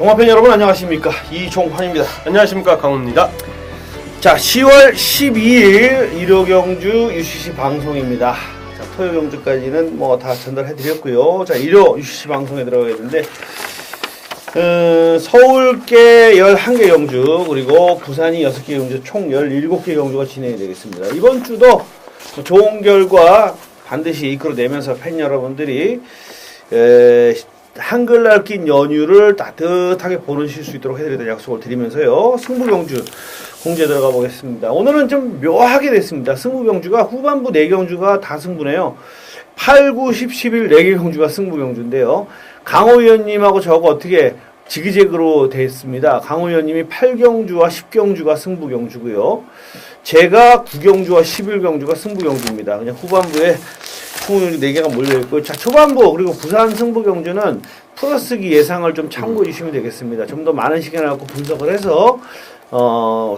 종합팬 여러분 안녕하십니까, 이종환입니다. 안녕하십니까, 강훈입니다. 자, 10월 12일 일요 경주 UCC 방송입니다. 자, 토요 경주까지는 뭐 다 전달해드렸고요. 자, 일요 UCC 방송에 들어가겠는데 서울께 11개 경주, 그리고 부산이 6개 경주, 총 17개 경주가 진행이 되겠습니다. 이번 주도 좋은 결과 반드시 이끌어내면서 팬 여러분들이 한글날 낀 연휴를 따뜻하게 보내실 수 있도록 해드리겠다는 약속을 드리면서요, 승부경주 공지에 들어가 보겠습니다. 오늘은 좀 묘하게 됐습니다. 승부경주가 후반부 4경주가 다 승부네요. 8, 9, 10, 11 4개 경주가 승부경주인데요. 강호 위원님하고 저거 어떻게 지그재그로 됐습니다. 강호 위원님이 8경주와 10경주가 승부경주고요. 제가 9경주와 11경주가 승부경주입니다. 그냥 후반부에 승부경주 4개가 몰려있고, 자, 초반부 그리고 부산 승부경주는 풀어쓰기 예상을 좀 참고해 주시면 되겠습니다. 좀 더 많은 시간을 갖고 분석을 해서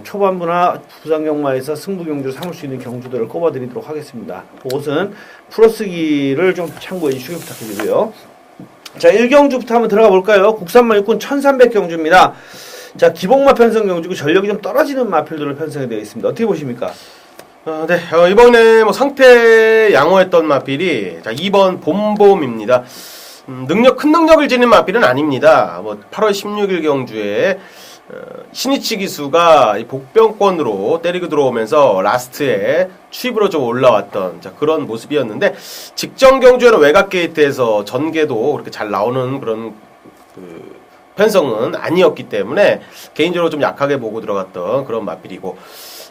초반부나 부산 경마에서 승부경주를 삼을 수 있는 경주들을 꼽아드리도록 하겠습니다. 그것은 풀어쓰기를 좀 참고해 주시기 부탁드리고요. 자, 1경주부터 한번 들어가 볼까요? 국산마 육군 1300경주입니다. 자, 기복마 편성 경주고 전력이 좀 떨어지는 마필들로 편성이 되어 있습니다. 어떻게 보십니까? 네, 이번에 상태 양호했던 마필이 2번 봄봄입니다. 큰 능력을 지닌 마필은 아닙니다. 8월 16일 경주에 신이치 기수가 복병권으로 때리고 들어오면서 라스트에 추입으로 좀 올라왔던 그런 모습이었는데, 직전 경주에는 외곽 게이트에서 전개도 그렇게 잘 나오는 그런 편성은 아니었기 때문에 개인적으로 좀 약하게 보고 들어갔던 그런 마필이고,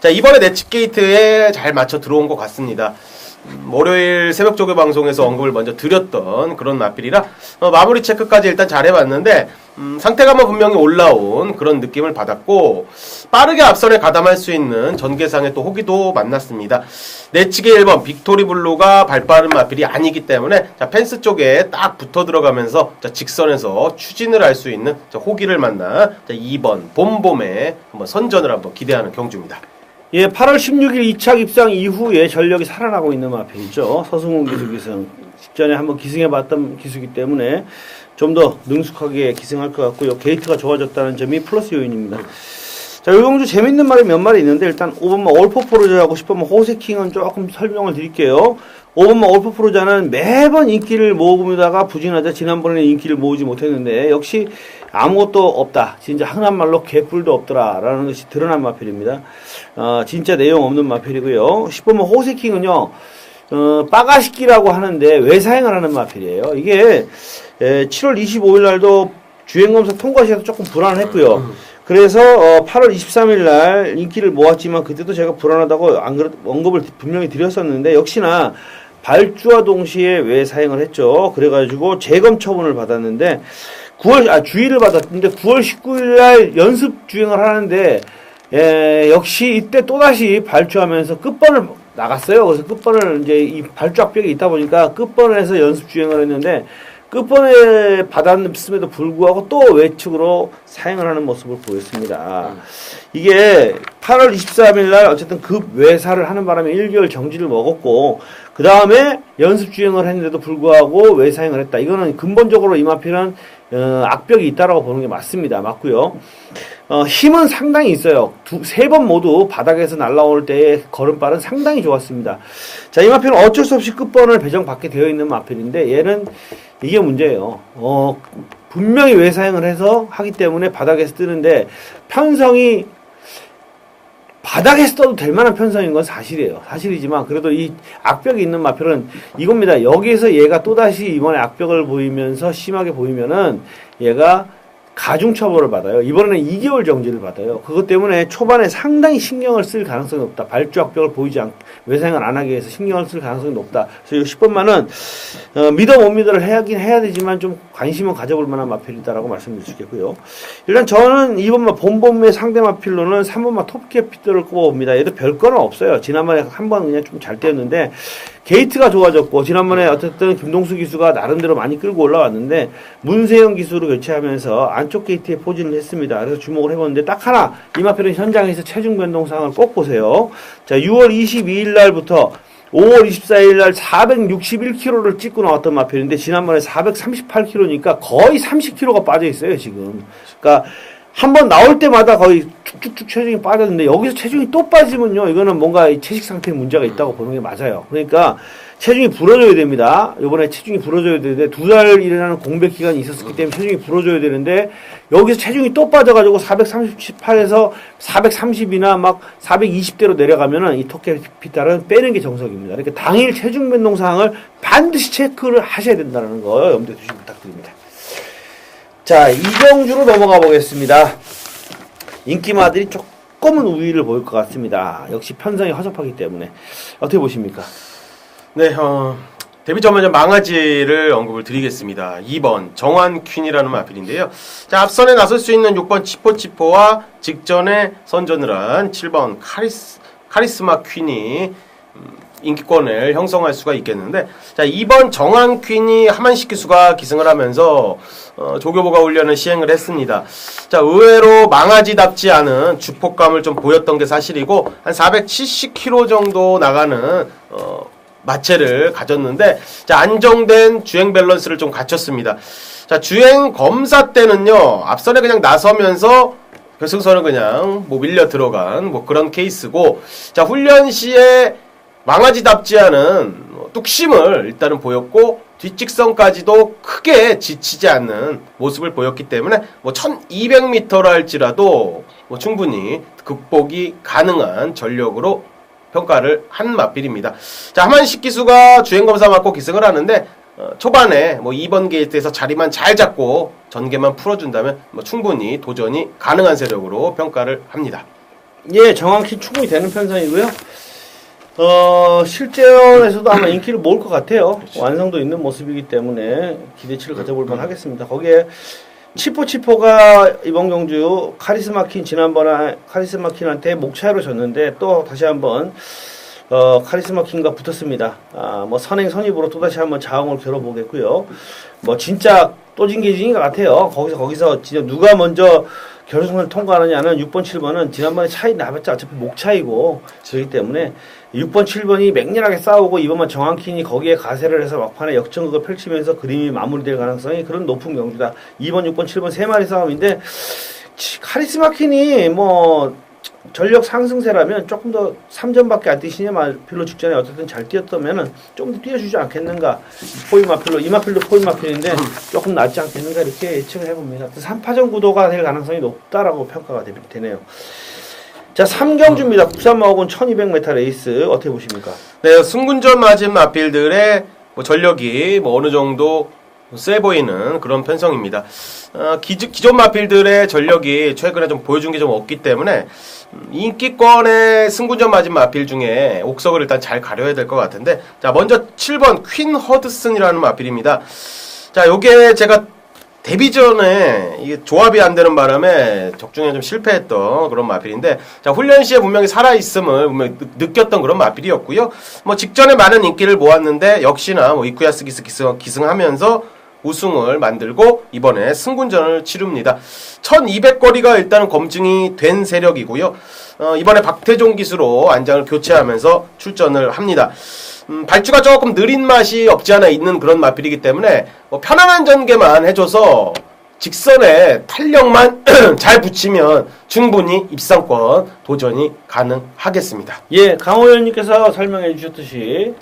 자, 이번에 내측 게이트에 잘 맞춰 들어온 것 같습니다. 월요일 새벽 조교 방송에서 언급을 먼저 드렸던 그런 마필이라 마무리 체크까지 일단 잘 해봤는데, 상태감은 분명히 올라온 그런 느낌을 받았고, 빠르게 앞선에 가담할 수 있는 전개상의 또 호기도 만났습니다. 내측의 1번 빅토리 블루가 발빠른 마필이 아니기 때문에 펜스 쪽에 딱 붙어 들어가면서 직선에서 추진을 할 수 있는 호기를 만나 2번 봄봄에 한번 선전을 한번 기대하는 경주입니다. 예, 8월 16일 2차 입상 이후에 전력이 살아나고 있는 마필이죠. 서승훈 기수 직전에 한번 기승해봤던 기수이기 때문에 좀 더 능숙하게 기승할 것 같고요. 게이트가 좋아졌다는 점이 플러스 요인입니다. 자, 이 경주 재밌는 말이 몇 마리 있는데, 일단 5번마 올포프로자하고 10번마 호세킹은 조금 설명을 드릴게요. 5번마 올포프로자는 매번 인기를 모으다가 부진하자 지난번에는 인기를 모으지 못했는데, 역시 아무것도 없다, 진짜 흔한 말로 개뿔도 없더라 라는 것이 드러난 마필입니다. 진짜 내용 없는 마필이고요. 10번마 호세킹은요, 빠가시기라고 하는데 외사행을 하는 마필이에요. 이게 7월 25일 날도 주행검사 통과 시에서 조금 불안했고요. 그래서 8월 23일 날 인기를 모았지만, 그때도 제가 불안하다고 언급을 분명히 드렸었는데, 역시나 발주와 동시에 외사행을 했죠. 그래가지고 재검 처분을 받았는데, 주의를 받았는데 9월 19일 날 연습 주행을 하는데, 역시 이때 또다시 발주하면서 끝번을 나갔어요. 그래서 끝번을 이제 이 발주 악벽이 있다 보니까 끝번에서 연습 주행을 했는데, 끝번에 받았음에도 불구하고 또 외측으로 사행을 하는 모습을 보였습니다. 이게 8월 23일 날 어쨌든 급 외사를 하는 바람에 1개월 정지를 먹었고, 그 다음에 연습 주행을 했는데도 불구하고 외사행을 했다. 이거는 근본적으로 이 마필은 악벽이 있다라고 보는 게 맞습니다. 맞고요. 힘은 상당히 있어요. 3번 모두 바닥에서 날아올 때의 걸음발은 상당히 좋았습니다. 자, 이 마필은 어쩔 수 없이 끝번을 배정받게 되어 있는 마필인데, 얘는 이게 문제예요. 분명히 외사행을 해서 하기 때문에 바닥에서 뜨는데, 편성이 바닥에서 떠도 될 만한 편성인 건 사실이에요. 사실이지만 그래도 이 악벽이 있는 마필은 이겁니다. 여기에서 얘가 또다시 이번에 악벽을 보이면서 심하게 보이면은 얘가 가중처벌을 받아요. 이번에는 2개월 정지를 받아요. 그것 때문에 초반에 상당히 신경을 쓸 가능성이 높다. 발주 악벽을 보이지 외사행을 안 하기 위해서 신경을 쓸 가능성이 높다. 그래서 이 10번만은 믿어 못 믿어를 해야 되지만 좀 관심은 가져볼 만한 마필이다라고 말씀드릴 수 있겠고요. 일단 저는 2번마 봄봄의 상대 마필로는 3번마 톱캐피터를 꼽아봅니다. 얘도 별거는 없어요. 지난번에 한번 그냥 좀 잘 떼었는데, 게이트가 좋아졌고, 지난번에 어쨌든 김동수 기수가 나름대로 많이 끌고 올라왔는데, 문세영 기수로 교체하면서 안쪽 게이트에 포진을 했습니다. 그래서 주목을 해봤는데, 딱 하나, 이 마필은 현장에서 체중 변동상을 꼭 보세요. 자, 6월 22일 날부터 5월 24일 날 461km를 찍고 나왔던 마필인데 지난번에 438km니까 거의 30km가 빠져 있어요, 지금. 그러니까 한 번 나올 때마다 거의 쭉쭉쭉 체중이 빠졌는데 여기서 체중이 또 빠지면요, 이거는 뭔가 이 채식 상태에 문제가 있다고 보는 게 맞아요. 그러니까 체중이 불어줘야 됩니다. 이번에 체중이 불어줘야 되는데 2달 일어나는 공백 기간이 있었기 때문에 체중이 불어줘야 되는데 여기서 체중이 또 빠져가지고 438에서 430이나 막 420대로 내려가면은 이 토케피탈은 빼는 게 정석입니다. 그러니까 당일 체중 변동 사항을 반드시 체크를 하셔야 된다는 거 염두에 두시기 부탁드립니다. 자, 이경주로 넘어가 보겠습니다. 인기마들이 조금은 우위를 보일 것 같습니다. 역시 편성이 허접하기 때문에. 어떻게 보십니까? 네, 데뷔 전에 망아지를 언급을 드리겠습니다. 2번 정환 퀸이라는 마필인데요. 자, 앞선에 나설 수 있는 6번 치포치포와 직전에 선전을 한 7번 카리스마 퀸이 인기권을 형성할 수가 있겠는데, 자, 2번 정환 퀸이 하만식 기수가 기승을 하면서 조교보가 훈련을 시행을 했습니다. 자, 의외로 망아지답지 않은 주폭감을 좀 보였던 게 사실이고, 한 470km 정도 나가는 마체를 가졌는데, 자, 안정된 주행 밸런스를 좀 갖췄습니다. 자, 주행 검사 때는요, 앞선에 그냥 나서면서 결승선은 그냥 뭐 밀려 들어간 뭐 그런 케이스고, 자, 훈련 시에 망아지답지 않은 뚝심을 일단은 보였고, 뒷직선까지도 크게 지치지 않는 모습을 보였기 때문에 뭐 1200m라 할지라도 뭐 충분히 극복이 가능한 전력으로 평가를 한 마필입니다. 자, 하만식 기수가 주행검사 맡고 기승을 하는데, 초반에 뭐 2번 게이트에서 자리만 잘 잡고 전개만 풀어준다면 뭐 충분히 도전이 가능한 세력으로 평가를 합니다. 예, 정확히 충분히 되는 편성이고요. 실제에서도 아마 인기를 모을 것 같아요. 그렇죠. 완성도 있는 모습이기 때문에 기대치를 가져볼 만 하겠습니다. 거기에 치포가 이번 경주 카리스마킨 지난번에 카리스마킨한테 목 차이로 졌는데 또 다시 한번 카리스마킨과 붙었습니다. 뭐 선행 선입으로 또 다시 한번 자웅을 겨뤄보겠고요. 뭐 진짜 또진개진인 것 같아요. 거기서 진짜 누가 먼저 결승선을 통과하느냐는 6번, 7번은 지난번에 차이 나봤자 어차피 목 차이고 그렇기 때문에 6번, 7번이 맹렬하게 싸우고 이번만 정한킨이 거기에 가세를 해서 막판에 역전극을 펼치면서 그림이 마무리될 가능성이 그런 높은 경주다. 2번, 6번, 7번 세 마리 싸움인데 카리스마킨이 뭐 전력 상승세라면 조금 더 3점밖에 안 뛰시냐 마필로 직전에 어쨌든 잘 뛰었다면은 좀 더 뛰어주지 않겠는가. 포이마필로 이마필도 포이마필인데 조금 낫지 않겠는가 이렇게 예측을 해봅니다. 3파전 구도가 될 가능성이 높다라고 평가가 되네요. 자, 3경주입니다. 국산마옥은 1200m 레이스 어떻게 보십니까? 네, 승군전 맞은 마필들의 뭐 전력이 뭐 어느 정도 세 보이는 그런 편성입니다. 기존 마필들의 전력이 최근에 좀 보여준 게 좀 없기 때문에 인기권의 승군전 맞은 마필 중에 옥석을 일단 잘 가려야 될 것 같은데, 자, 먼저 7번 퀸 허드슨이라는 마필입니다. 자, 요게 제가 데뷔 전에 이게 조합이 안 되는 바람에 적중에 좀 실패했던 그런 마필인데, 자, 훈련 시에 분명히 살아있음을 분명히 느꼈던 그런 마필이었고요. 뭐 직전에 많은 인기를 모았는데 역시나 뭐 이쿠야스 기승하면서 우승을 만들고 이번에 승군전을 치릅니다. 1200거리가 일단은 검증이 된 세력이고요. 이번에 박태종 기수로 안장을 교체하면서 출전을 합니다. 발주가 조금 느린 맛이 없지 않아 있는 그런 마필이기 때문에 뭐 편안한 전개만 해줘서 직선에 탄력만 잘 붙이면 충분히 입상권 도전이 가능하겠습니다. 예, 강호연님께서 설명해 주셨듯이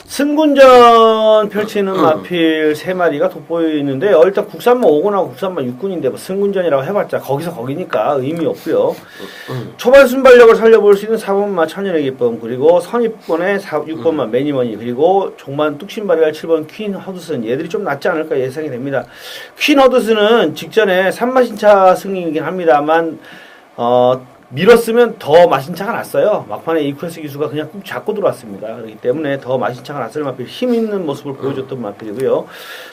승군전 펼치는 마필 3마리가 돋보이는데 일단 국산만 5군하고 국산만 6군인데 뭐 승군전이라고 해봤자 거기서 거기니까 의미 없고요. 초반 순발력을 살려볼 수 있는 4번만 천연의 기쁨, 그리고 선입권의 6번만 매니머니, 그리고 종만 뚝심 발휘할 7번 퀸 허드슨, 얘들이 좀 낫지 않을까 예상이 됩니다. 퀸 허드슨은 직전에 3마신차 승리이긴 합니다만 밀었으면 더 마신차가 났어요. 막판에 이쿠야스 기수가 그냥 꾹 잡고 들어왔습니다. 그렇기 때문에 더 마신차가 났을 마필, 힘 있는 모습을 보여줬던 마필이고요.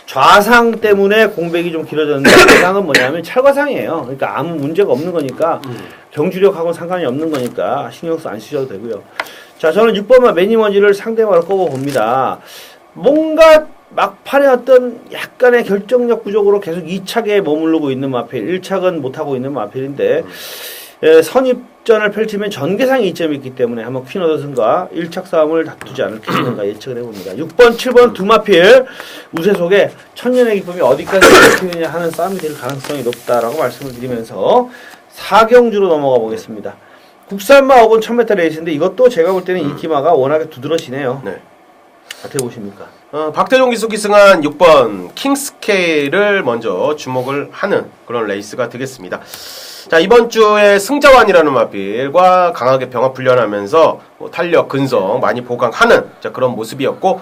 좌상 때문에 공백이 좀 길어졌는데 좌상은 뭐냐면 찰과상이에요. 그러니까 아무 문제가 없는 거니까 경주력하고는 상관이 없는 거니까 신경 안 쓰셔도 되고요. 자, 저는 6번만 매니머니를 상대방으로 꼽아봅니다. 뭔가 막판에 어떤 약간의 결정력 부족으로 계속 2착에 머무르고 있는 마필, 1착은 못하고 있는 마필인데 선입 접전을 펼치면 전개상의 이점이 있기 때문에 한번 퀸어더슨과 1착 싸움을 다투지 않을 것인가 예측을 해봅니다. 6번, 7번 두 마필 우세 속에 천년의 기쁨이 어디까지 버티느냐 하는 싸움이 될 가능성이 높다라고 말씀을 드리면서 4경주로 넘어가 보겠습니다. 국산마 5번 1000m 레이스인데 이것도 제가 볼 때는 인기마가 워낙에 두드러지네요. 네. 어떻게 보십니까? 박태종 기수 기승한 6번 킹스케이를 먼저 주목을 하는 그런 레이스가 되겠습니다. 자, 이번 주에 승자완이라는 마필과 강하게 병합 훈련하면서 탄력, 근성 많이 보강하는 그런 모습이었고,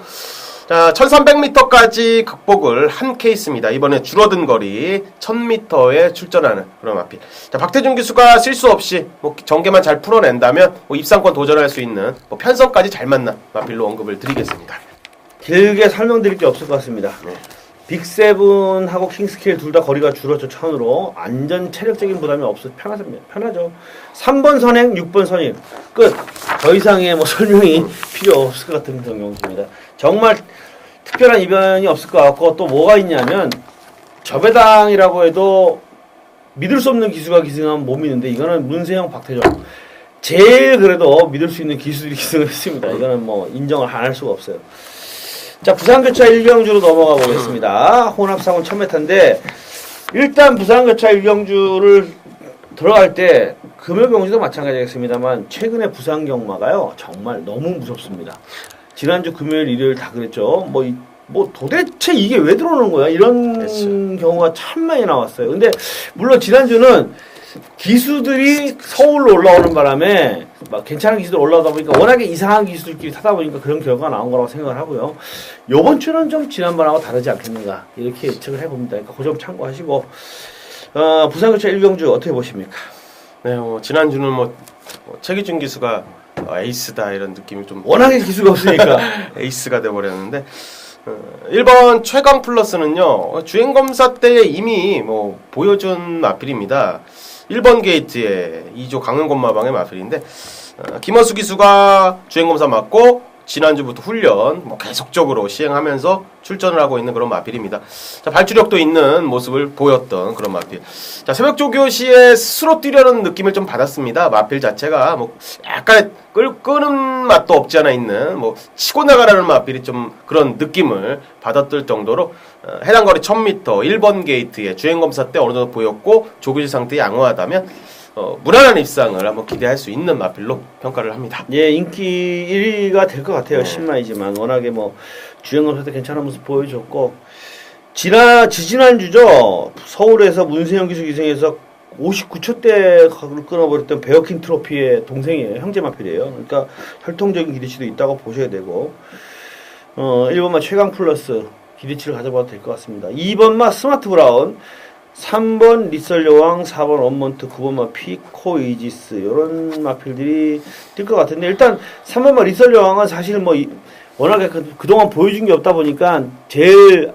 자, 1300m까지 극복을 한 케이스입니다. 이번에 줄어든 거리 1000m에 출전하는 그런 마필. 자, 박태준 기수가 실수 없이 전개만 잘 풀어낸다면 입상권 도전할 수 있는 편성까지 잘 맞는 마필로 언급을 드리겠습니다. 길게 설명드릴 게 없을 것 같습니다. 네. 빅세븐하고 킹스케일 둘 다 거리가 줄었죠. 천으로 안전 체력적인 부담이 없어 편하죠. 3번 선행, 6번 선임 끝. 더 이상의 설명이 필요 없을 것 같은 그런 경우입니다. 정말 특별한 이변이 없을 것 같고 또 뭐가 있냐면 저배당이라고 해도 믿을 수 없는 기수가 기승하면 못 믿는데 이거는 문세영, 박태종 제일 그래도 믿을 수 있는 기수들이 기승을 했습니다. 이거는 인정을 안 할 수가 없어요. 자, 부산교차 1경주로 넘어가 보겠습니다. 혼합상은 1000m인데 일단 부산교차 1경주를 들어갈 때 금요경주도 마찬가지겠습니다만 최근에 부산 경마가요 정말 너무 무섭습니다. 지난주 금요일 일요일 다 그랬죠. 도대체 이게 왜 들어오는 거야? 이런 그렇죠. 경우가 참 많이 나왔어요. 근데 물론 지난주는 기수들이 서울로 올라오는 바람에 괜찮은 기수들 올라오다 보니까 워낙에 이상한 기수들끼리 타다 보니까 그런 결과가 나온 거라고 생각을 하고요. 요번 주는 좀 지난번하고 다르지 않겠는가 이렇게 예측을 해봅니다. 그러니까 그 점 참고하시고 부산교차 1경주 어떻게 보십니까? 네, 지난주는 최기준 기수가 에이스다 이런 느낌이 좀 워낙에 기수가 없으니까 에이스가 돼버렸는데 1번 최강 플러스는요 주행검사 때 이미 보여준 마필입니다. 1번 게이트의 2조 강릉곤마방의 마필인데 김어수 기수가 주행검사 맡고 지난주부터 훈련 계속적으로 시행하면서 출전을 하고 있는 그런 마필입니다. 자, 발주력도 있는 모습을 보였던 그런 마필. 자, 새벽 조교 시에 스스로 뛰려는 느낌을 좀 받았습니다. 마필 자체가 약간 끄는 맛도 없지 않아 있는 치고 나가라는 마필이 좀 그런 느낌을 받았을 정도로 해당 거리 1000m 1번 게이트의 주행검사 때 어느 정도 보였고 조교시 상태에 양호하다면 무난한 입상을 한번 기대할 수 있는 마필로 평가를 합니다. 예, 인기 1위가 될 것 같아요. 신마이지만 워낙에 주행검사 때 괜찮은 모습 보여줬고 지지난주죠. 서울에서 문세영 기수 기승에서 59초 때 끊어버렸던 베어킨 트로피의 동생이에요. 형제 마필이에요. 그러니까 혈통적인 기대치도 있다고 보셔야 되고 1번마 최강 플러스 기대치를 가져봐도 될 것 같습니다. 2번마 스마트 브라운 3번 리설 여왕, 4번 원먼트, 9번마 피코 이지스 이런 마필들이 뛸 것 같은데 일단 3번마 리설 여왕은 사실 워낙에 그동안 보여준 게 없다 보니까 제일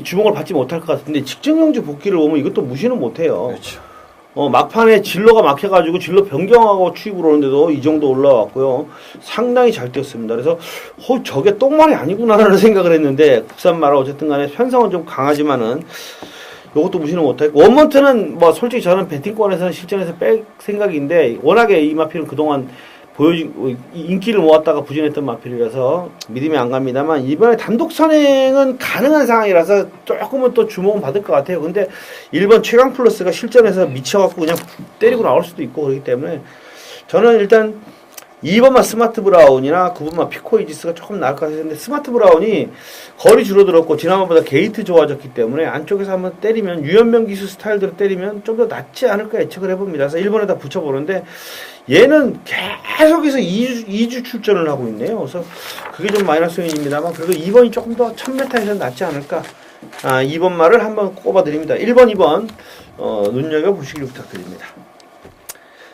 주목을 받지 못할 것 같은데 직전 경주 복귀를 보면 이것도 무시는 못해요. 그렇죠. 막판에 진로가 막혀가지고 진로 변경하고 추입을 오는데도 이 정도 올라왔고요. 상당히 잘 뛰었습니다. 그래서 저게 똥말이 아니구나라는 생각을 했는데 국산마라 어쨌든 간에 편성은 좀 강하지만은 이것도 무시는 못했고 원먼트는 솔직히 저는 배팅권에서는 실전에서 뺄 생각인데 워낙에 이 마필은 그동안 보여준 인기를 모았다가 부진했던 마필이라서 믿음이 안 갑니다만 이번에 단독 선행은 가능한 상황이라서 조금은 또 주목은 받을 것 같아요. 근데 1번 최강 플러스가 실전에서 미쳐갖고 그냥 때리고 나올 수도 있고 그렇기 때문에 저는 일단 2번만 스마트 브라운이나 9번만 피코 이지스가 조금 나을 것 같은데 스마트 브라운이 거리 줄어들었고 지난번보다 게이트 좋아졌기 때문에 안쪽에서 한번 때리면 유연명 기수 스타일대로 때리면 좀 더 낫지 않을까 예측을 해봅니다. 그래서 1번에다 붙여보는데 얘는 계속해서 2주 출전을 하고 있네요. 그래서 그게 좀 마이너스 요인입니다만 그래도 2번이 조금 더 1000m에서는 낫지 않을까. 2번 말을 한번 꼽아드립니다. 1번, 2번 눈여겨보시길 부탁드립니다.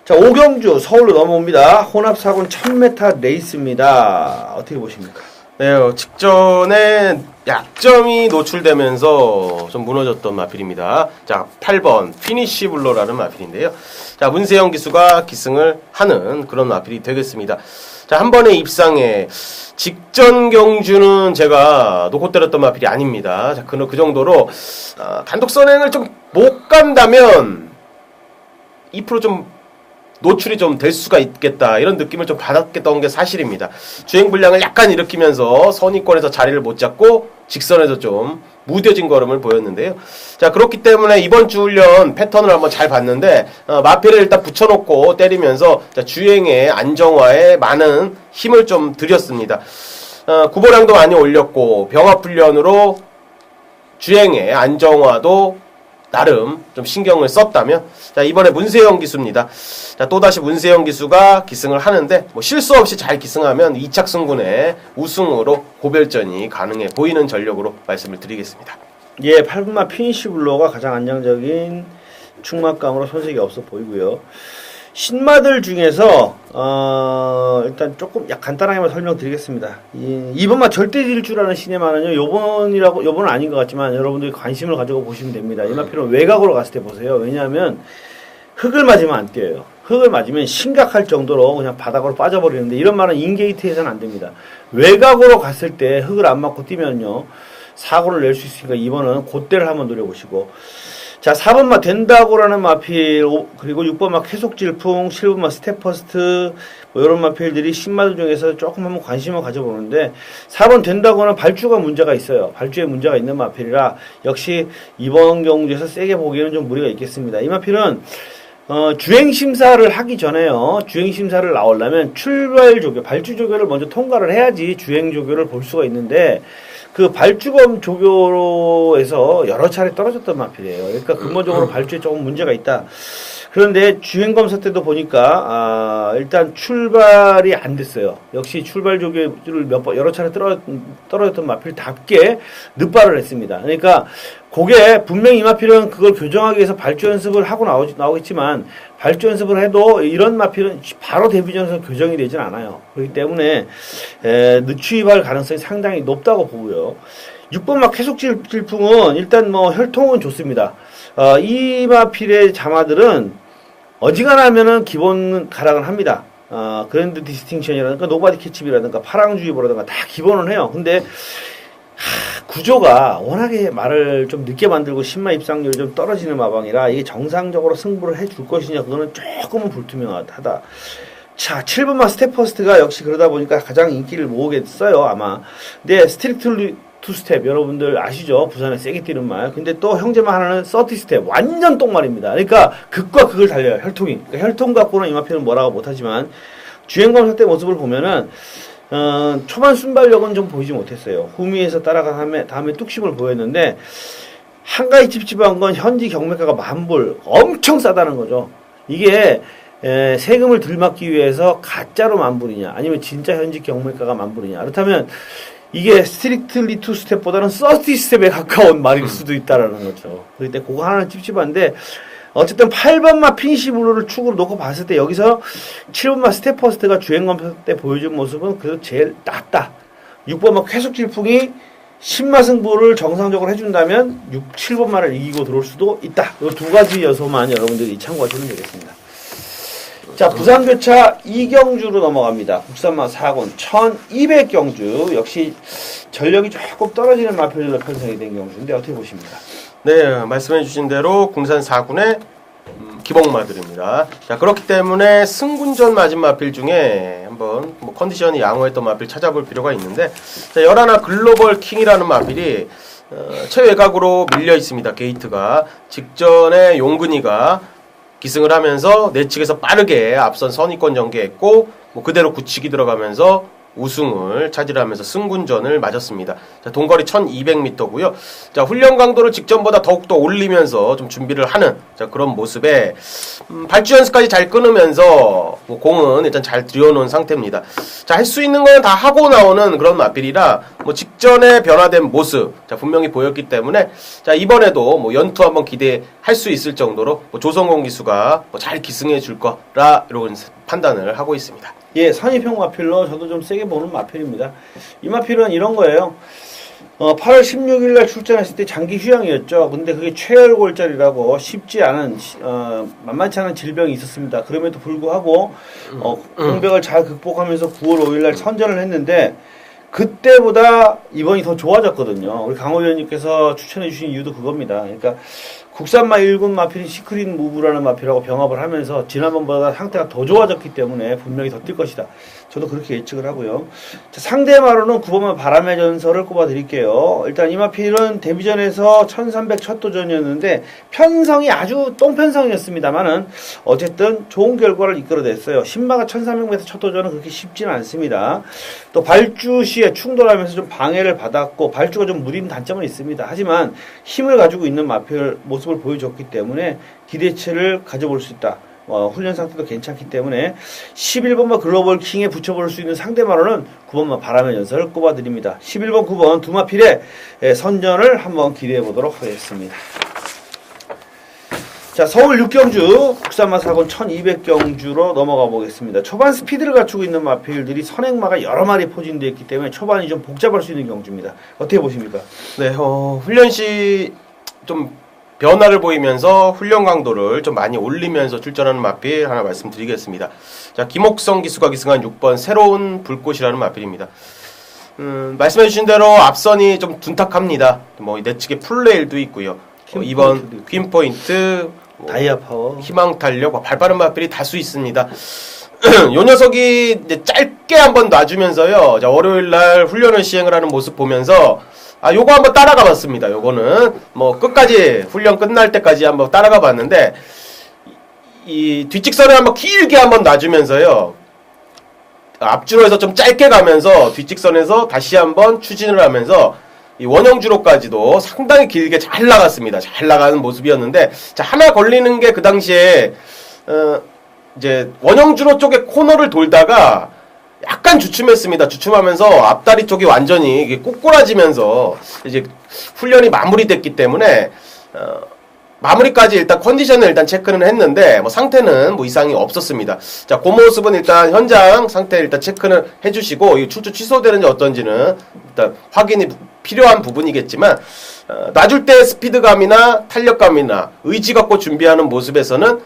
자, 5경주 서울로 넘어옵니다. 혼합사군 1000m 레이스입니다. 어떻게 보십니까? 네, 직전에 약점이 노출되면서 좀 무너졌던 마필입니다. 자, 8번 피니시 블러라는 마필인데요. 자, 문세영 기수가 기승을 하는 그런 마필이 되겠습니다. 자, 한 번의 입상에 직전 경주는 제가 놓고 때렸던 마필이 아닙니다. 자, 그 정도로 단독 선행을 좀 못 간다면 2% 좀 노출이 좀 될 수가 있겠다 이런 느낌을 좀 받았던 게 사실입니다. 주행 불량을 약간 일으키면서 선의권에서 자리를 못 잡고 직선에서 좀 무뎌진 걸음을 보였는데요. 자, 그렇기 때문에 이번 주 훈련 패턴을 한번 잘 봤는데 마피를 일단 붙여놓고 때리면서 자, 주행의 안정화에 많은 힘을 좀 들였습니다. 구보량도 많이 올렸고 병합 훈련으로 주행의 안정화도 나름 좀 신경을 썼다면 자, 이번에 문세영 기수입니다. 자, 또다시 문세영 기수가 기승을 하는데 뭐 실수 없이 잘 기승하면 2착 승군의 우승으로 고별전이 가능해 보이는 전력으로 말씀을 드리겠습니다. 예, 8분마 피니시 블로가 가장 안정적인 충막감으로 손색이 없어 보이고요. 신마들 중에서 일단 조금 간단하게만 설명드리겠습니다. 2번마 절대 질주라는 신의마는요, 요번은 아닌 것 같지만 여러분들이 관심을 가지고 보시면 됩니다. 이 마필은 외곽으로 갔을 때 보세요. 왜냐하면 흙을 맞으면 안 뛰어요. 흙을 맞으면 심각할 정도로 그냥 바닥으로 빠져버리는데 이런 말은 인게이트에서는 안 됩니다. 외곽으로 갔을 때 흙을 안 맞고 뛰면요, 사고를 낼 수 있으니까 2번은 그때를 한번 노려보시고, 자, 4번마 된다고라는 마필, 그리고 6번마 계속질풍, 7번마 스텝퍼스트, 뭐 이런 마필들이 신마들 중에서 조금 한번 관심을 가져보는데, 4번 된다고는 발주가 문제가 있어요. 발주에 문제가 있는 마필이라 역시 이번 경주에서 세게 보기에는 좀 무리가 있겠습니다. 이 마필은 주행심사를 하기 전에요, 주행심사를 나오려면 출발 조교, 발주 조교를 먼저 통과를 해야지 주행 조교를 볼 수가 있는데, 그 발주검 조교로에서 여러 차례 떨어졌던 마필이에요. 그러니까 근본적으로 발주에 조금 문제가 있다. 그런데 주행검사 때도 보니까 일단 출발이 안 됐어요. 역시 출발 조교를 여러 차례 떨어졌던 마필답게 늦발을 했습니다. 그러니까 그게 분명히 이 마필은 그걸 교정하기 위해서 발주 연습을 하고 나오겠지만, 발주 연습을 해도 이런 마필은 바로 데뷔전에서 교정이 되진 않아요. 그렇기 때문에 늦추입할 가능성이 상당히 높다고 보고요. 6번마 계속질풍은 일단 뭐 혈통은 좋습니다. 이 마필의 자마들은 어지간하면은 기본 가락은 합니다. 그랜드 디스팅션이라든가 노바디 캐치비라든가 파랑주의보라든가 다 기본은 해요. 근데 구조가 워낙에 말을 좀 늦게 만들고 신마 입상률이 좀 떨어지는 마방이라 이게 정상적으로 승부를 해줄 것이냐, 그거는 조금은 불투명하다. 자, 7번마 스텝퍼스트가 역시 그러다 보니까 가장 인기를 모으겠어요, 아마. 근데 스트릭트 투스텝, 여러분들 아시죠? 부산에 세게 뛰는 말. 근데 또 형제만 하나는 30스텝, 완전 똥말입니다. 그러니까 극과 극을 달려요, 혈통이. 그러니까 혈통 갖고는 이 마피는 뭐라고 못하지만, 주행검사 때 모습을 보면은 초반 순발력은 좀 보이지 못했어요. 후미에서 따라간 다음에 뚝심을 보였는데, 한 가지 찝찝한 건 현지 경매가가 10,000불, 엄청 싸다는 거죠. 이게 세금을 덜 막기 위해서 가짜로 10,000불이냐, 아니면 진짜 현지 경매가가 10,000불이냐. 그렇다면 이게 스트릭틀리 투 스텝보다는 30스텝에 가까운 말일 수도 있다라는 거죠. 그럴 때 그거 하나는 찝찝한데, 어쨌든 8번마 피니시 블루를 축으로 놓고 봤을 때 여기서 7번마 스텝퍼스트가 주행검사 때 보여준 모습은 그래도 제일 낫다. 6번마 쾌속질풍이 신마 승부를 정상적으로 해준다면 7번마를 이기고 들어올 수도 있다. 이 두 가지 요소만 여러분들이 참고하시면 되겠습니다. 자, 부산교차 2경주로 넘어갑니다. 국산마 4군 1200경주. 역시 전력이 조금 떨어지는 마표들로 편성이 된 경주인데 어떻게 보십니까? 네, 말씀해 주신 대로 군산 4군의 기복마들입니다. 자, 그렇기 때문에 승군전 맞은 마필 중에 한번 뭐 컨디션이 양호했던 마필 찾아볼 필요가 있는데, 자, 열하나 글로벌 킹이라는 마필이 최외곽으로 밀려 있습니다. 게이트가 직전에 용근이가 기승을 하면서 내측에서 빠르게 앞선 선의권 전개했고, 뭐 그대로 굳히기 들어가면서 우승을 차지하면서 승군전을 맞았습니다. 자, 동거리 1200m고요. 자, 훈련 강도를 직전보다 더욱더 올리면서 좀 준비를 하는 그런 모습에 발주 연습까지 잘 끊으면서 뭐 공은 일단 잘 들여놓은 상태입니다. 자, 할 수 있는 건 다 하고 나오는 그런 마필이라 뭐 직전에 변화된 모습 분명히 보였기 때문에 자, 이번에도 뭐 연투 한번 기대할 수 있을 정도로 뭐 조성공 기수가 뭐 잘 기승해 줄 거라 이런 판단을 하고 있습니다. 예, 선입형 마필로 저도 좀 세게 보는 마필입니다. 이 마필은 이런 거예요. 8월 16일 날 출전했을 때 장기 휴양이었죠. 근데 그게 최혈골절이라고 쉽지 않은, 만만치 않은 질병이 있었습니다. 그럼에도 불구하고, 공백을 잘 극복하면서 9월 5일 날 선전을 했는데, 그때보다 이번이 더 좋아졌거든요. 우리 강호 위원님께서 추천해 주신 이유도 그겁니다. 그러니까 국산마 1군 마필인 시크릿 무브라는 마필하고 병합을 하면서 지난번보다 상태가 더 좋아졌기 때문에 분명히 더 뛸 것이다. 저도 그렇게 예측을 하고요. 자, 상대마로는 9번마 바람의 전설을 꼽아드릴게요. 일단 이 마필은 데뷔전에서 1300 첫 도전이었는데 편성이 아주 똥편성이었습니다만은 어쨌든 좋은 결과를 이끌어냈어요. 신마가 1300m 첫 도전은 그렇게 쉽지는 않습니다. 또 발주 시에 충돌하면서 좀 방해를 받았고 발주가 좀 무딘 단점은 있습니다. 하지만 힘을 가지고 있는 마필 모습을 보여줬기 때문에 기대치를 가져볼 수 있다. 훈련 상태도 괜찮기 때문에 11번마 글로벌 킹에 붙여볼 수 있는 상대마로는 9번마 바람의 전설을 꼽아드립니다. 11번, 9번 두 마필의 선전을 한번 기대해 보도록 하겠습니다. 자, 서울 6경주 국산마 사군 1200경주로 넘어가 보겠습니다. 초반 스피드를 갖추고 있는 마필들이 선행마가 여러 마리 포진되어 있기 때문에 초반이 좀 복잡할 수 있는 경주입니다. 어떻게 보십니까? 네, 훈련 시 좀 변화를 보이면서 훈련 강도를 좀 많이 올리면서 출전하는 마필 하나 말씀드리겠습니다. 자, 김옥성 기수가 기승한 6번 새로운 불꽃이라는 마필입니다. 말씀해주신 대로 앞선이 좀 둔탁합니다. 뭐 내측에 풀레일도 있고요. 2번 퀸포인트, 다이아 파워, 희망 탄력, 발빠른 마필이 다수 있습니다. 요 녀석이 이제 짧게 한번 놔주면서요. 자, 월요일 날 훈련을 시행을 하는 모습 보면서 요거 한번 따라가 봤습니다. 요거는 뭐 끝까지 훈련 끝날 때까지 한번 따라가 봤는데 이 뒷직선을 한번 길게 한번 놔주면서요. 앞주로에서 좀 짧게 가면서 뒷직선에서 다시 한번 추진을 하면서 이 원형주로까지도 상당히 길게 잘 나갔습니다. 잘 나가는 모습이었는데 자, 하나 걸리는 게 그 당시에 이제 원형주로 쪽에 코너를 돌다가 약간 주춤했습니다. 주춤하면서 앞다리 쪽이 완전히 이게 꼬꾸라지면서 이제 훈련이 마무리됐기 때문에 마무리까지 일단 컨디션을 일단 체크는 했는데 뭐 상태는 뭐 이상이 없었습니다. 자, 그 모습은 일단 현장 상태 일단 체크는 해주시고 이 출주 취소되는지 어떤지는 일단 확인이 필요한 부분이겠지만 놔줄 때 스피드감이나 탄력감이나 의지 갖고 준비하는 모습에서는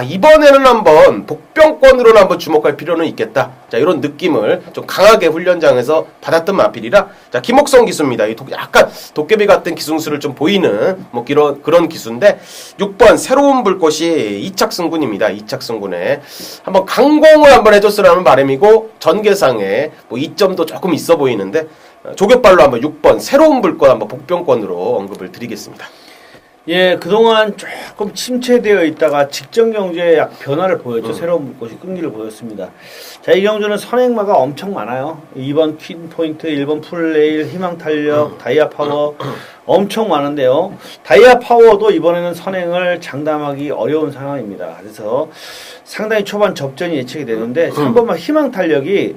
이번에는 한번 복병권으로는 한번 주목할 필요는 있겠다. 자, 이런 느낌을 좀 강하게 훈련장에서 받았던 마필이라 자, 김옥성 기수입니다. 약간 도깨비 같은 기승수를 좀 보이는 뭐 그런 기수인데 6번 새로운 불꽃이 2착 승군입니다. 2착 승군에 한번 강공을 한번 해줬으라는 바람이고 전개상에 뭐 이점도 조금 있어 보이는데 조격발로 한번 6번 새로운 불꽃 한번 복병권으로 언급을 드리겠습니다. 예, 그동안 조금 침체되어 있다가 직전 경주에 약 변화를 보였죠. 새로운 불꽃이 끈기를 보였습니다. 자, 이 경주는 선행마가 엄청 많아요. 2번 퀸포인트, 1번 풀레일, 희망탄력, 다이아 파워 엄청 많은데요. 다이아 파워도 이번에는 선행을 장담하기 어려운 상황입니다. 그래서 상당히 초반 접전이 예측이 되는데 3번만 희망탄력이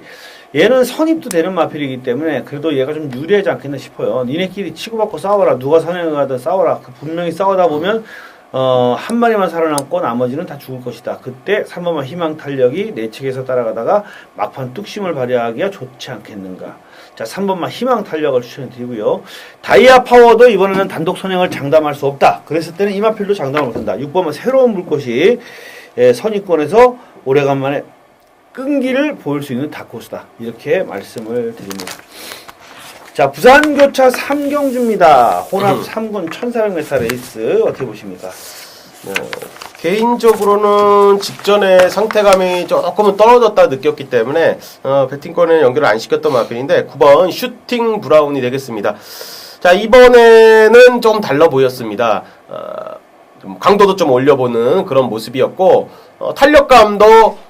얘는 선입도 되는 마필이기 때문에 그래도 얘가 좀 유리하지 않겠나 싶어요. 니네끼리 치고받고 싸워라. 누가 선행을 하든 싸워라. 분명히 싸우다 보면 한 마리만 살아남고 나머지는 다 죽을 것이다. 그때 3번만 희망 탄력이 내 측에서 따라가다가 막판 뚝심을 발휘하기가 좋지 않겠는가. 자, 3번만 희망 탄력을 추천해드리고요. 다이아 파워도 이번에는 단독 선행을 장담할 수 없다. 그랬을 때는 이 마필도 장담을 못한다. 6번만 새로운 불꽃이 선입권에서 오래간만에 끈기를 보일 수 있는 다코스다. 이렇게 말씀을 드립니다. 자, 부산교차 3경주입니다. 혼합 3군 1400m 레이스 어떻게 보십니까? 개인적으로는 직전에 상태감이 조금은 떨어졌다 느꼈기 때문에 배팅권에 연결을 안 시켰던 마필인데 9번 슈팅 브라운이 되겠습니다. 자, 이번에는 좀 달라 보였습니다. 좀 강도도 좀 올려보는 그런 모습이었고 탄력감도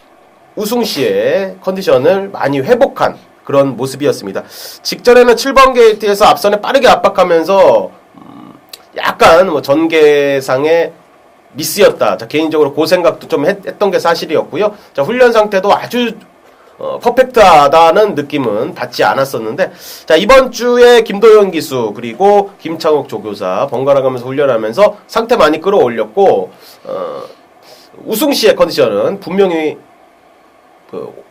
우승시에 컨디션을 많이 회복한 그런 모습이었습니다. 직전에는 7번 게이트에서 앞선에 빠르게 압박하면서 약간 뭐 전개상의 미스였다. 자, 개인적으로 그 생각도 좀 했던 게 사실이었고요. 자, 훈련 상태도 아주 퍼펙트하다는 느낌은 받지 않았었는데 자, 이번 주에 김도현 기수 그리고 김창욱 조교사 번갈아 가면서 훈련하면서 상태 많이 끌어올렸고 우승시의 컨디션은 분명히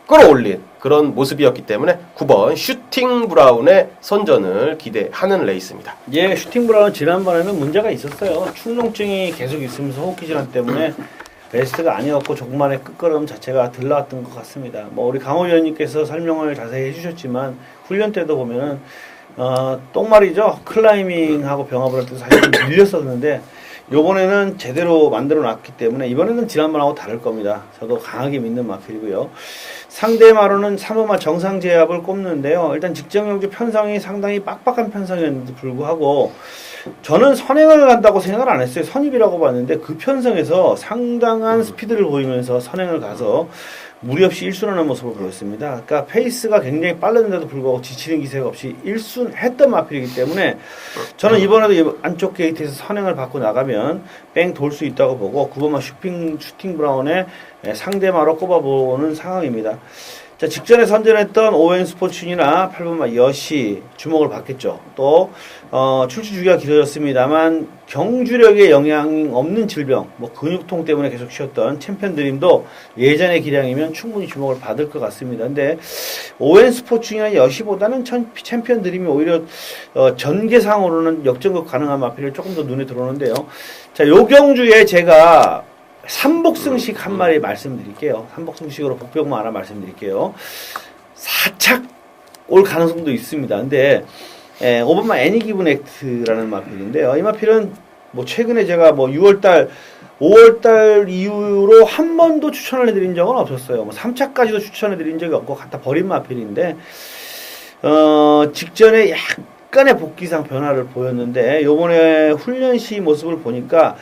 끌어올린 그런 모습이었기 때문에 9번 슈팅 브라운의 선전을 기대하는 레이스입니다. 예, 슈팅 브라운 지난번에는 문제가 있었어요. 축농증이 계속 있으면서 호흡기 질환 때문에 베스트가 아니었고 조금만의 끝걸음 자체가 덜 나왔던 것 같습니다. 뭐 우리 강호 위원님께서 설명을 자세히 해주셨지만 훈련 때도 보면은 똥말이죠. 클라이밍하고 병합을 할 때 사실 좀 밀렸었는데 요번에는 제대로 만들어 놨기 때문에 이번에는 지난번하고 다를 겁니다. 저도 강하게 믿는 마필이고요. 상대마로는 3호마 정상제압을 꼽는데요. 일단 직전경주 편성이 상당히 빡빡한 편성이었는데 불구하고 저는 선행을 간다고 생각을 안 했어요. 선입이라고 봤는데 그 편성에서 상당한 스피드를 보이면서 선행을 가서 무리 없이 1순하는 모습을 보였습니다. 그러니까 페이스가 굉장히 빠르는데도 불구하고 지치는 기세가 없이 1순 했던 마필이기 때문에 저는 이번에도 안쪽 게이트에서 선행을 받고 나가면 뺑 돌 수 있다고 보고 9번마 슈팅 브라운의 상대마로 꼽아보는 상황입니다. 자, 직전에 선전했던 오웬 스포츠이나 8번마 여시 주목을 받겠죠. 또 출시 주기가 길어졌습니다만 경주력에 영향 없는 질병, 뭐 근육통 때문에 계속 쉬었던 챔피언 드림도 예전의 기량이면 충분히 주목을 받을 것 같습니다. 근데 오웬 스포츠이나 여시보다는 챔피언 드림이 오히려 전개상으로는 역전극 가능한 마필이 조금 더 눈에 들어오는데요. 자, 요 경주에 제가 삼복승식 한 마리 말씀드릴게요. 삼복승식으로 복병만 하나 말씀드릴게요. 살짝 올 가능성도 있습니다. 근데 5번마 애니기분 액트라는 마필인데요. 이 마필은 뭐 최근에 제가 뭐 5월달 이후로 한 번도 추천을 해드린 적은 없었어요. 뭐 3차까지도 추천해드린 적이 없고 갖다 버린 마필인데 직전에 약간의 복귀상 변화를 보였는데 요번에 훈련 시 모습을 보니까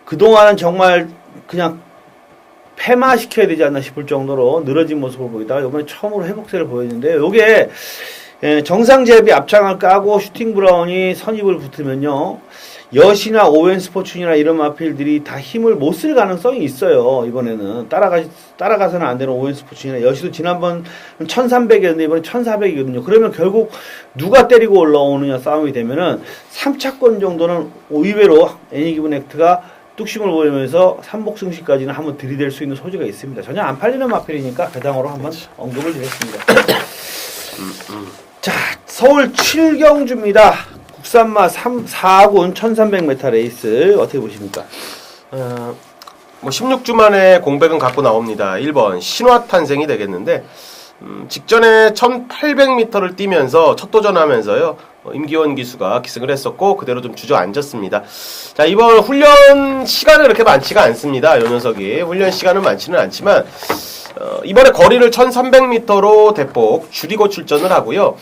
그동안은 정말 그냥 폐마시켜야 되지 않나 싶을 정도로 늘어진 모습을 보이다가 이번에 처음으로 회복세를 보였는데요. 요게 정상제압이 앞장을 까고 슈팅 브라운이 선입을 붙으면요. 여시나 오웬 스포츠나 이런 마필들이 다 힘을 못 쓸 가능성이 있어요. 이번에는 따라가서는 안 되는 오웬 스포츠나 여시도 지난번 1300이었는데 이번에 1400이거든요. 그러면 결국 누가 때리고 올라오느냐 싸움이 되면은 3차권 정도는 의외로 애니기분 액트가 뚝심을 보이면서 삼복승시까지는 한번 들이댈 수 있는 소지가 있습니다. 전혀 안 팔리는 마필이니까 배당으로 한번 언급을 드렸습니다. 자, 서울 7경주입니다. 국산마 4군 1300m 레이스 어떻게 보십니까? 뭐 16주 만에 공백은 갖고 나옵니다. 1번 신화탄생이 되겠는데 직전에 1800m를 뛰면서 첫 도전하면서요. 임기원 기수가 기승을 했었고 그대로 좀 주저앉았습니다. 자, 이번 훈련 시간은 그렇게 많지가 않습니다. 요 녀석이 훈련 시간은 많지는 않지만 이번에 거리를 1300m로 대폭 줄이고 출전을 하고요.